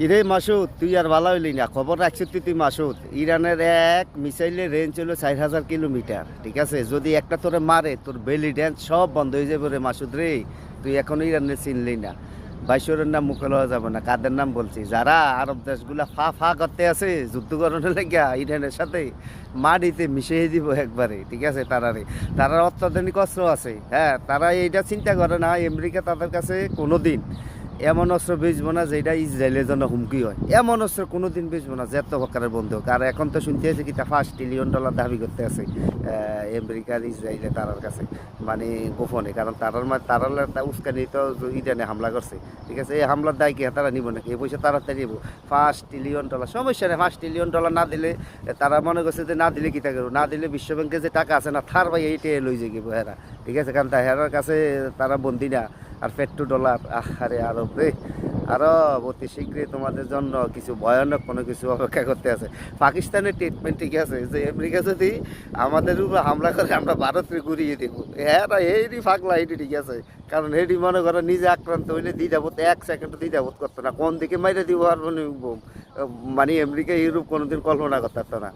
কিরে মাসুদ, তুই আর ভালো হইলি না। খবর রাখছিস তুই মাসুদ? ইরানের এক মিসাইলের রেঞ্জ হলো 4,000 কিলোমিটার। ঠিক আছে, যদি একটা তোরে মারে তোর বেলি ড্যান্স সব বন্ধ হয়ে যাবে রে মাসুদ রে। তুই এখনো ইরানের চিনলি না। বাইশরের নাম মুখে লওয়া যাবে না, কাদের নাম বলছি? যারা আরব দেশগুলা ফা ফা করতে আছে যুদ্ধ করানোর লেগিয়া ইরানের সাথে, মাটিতে মিশিয়ে দিব একবারে। ঠিক আছে, তারা অত্যাধুনিক অস্ত্র আছে। হ্যাঁ, তারা এইটা চিন্তা করে না আমেরিকা তাদের কাছে কোনোদিন এমন অস্ত্র বেচবো না যেটা ইসরায়েলের জন্য হুমকি হয়। এমন অস্ত্র কোনোদিন বেচবো না যত প্রকারের বন্ধু হোক। আর এখন তো শুনতে আছে কি $5 ট্রিলিয়ন দাবি করতে আছে আমেরিকার ইসরায়েলে তারার কাছে, মানে গোপনে। কারণ তারার একটা উস্কানি তো ইরানে হামলা করছে। ঠিক আছে, এই হামলার দায় কি তারা নিব নাকি? এই পয়সা তাড়াতাড়ি নিব। $5 ট্রিলিয়ন সমস্যা নেই। $5 ট্রিলিয়ন না দিলে তারা মনে করছে যে না দিলে কি তা করবো, না দিলে বিশ্বব্যাংকে যে টাকা আছে না থার ভাই এইটাই লই যে গেবো হেরা। ঠিক আছে, কারণ হেরার কাছে তারা বন্দি না। আর $1 আরে আরব রে, আরব অতি শীঘ্রই তোমাদের জন্য কিছু ভয়ানক কোনো কিছু অপেক্ষা করতে আছে। পাকিস্তানের ট্রিটমেন্ট ঠিক আছে, যে আমেরিকা যদি আমাদের উপর হামলা করে আমরা ভারতকে ঘুরিয়ে দেবো। হ্যাঁ না, এইটি ফাঁকলা, এইটি ঠিক আছে। কারণ হেডি মনে করো নিজে আক্রান্ত হইলে দ্বিধাবোধ 1 সেকেন্ড দ্বিধাবোধ করতো না, কোন দিকে মাইরে দিব আর মানে আমেরিকা ইউরোপ কোনোদিন কল্পনা করতে পারতো না।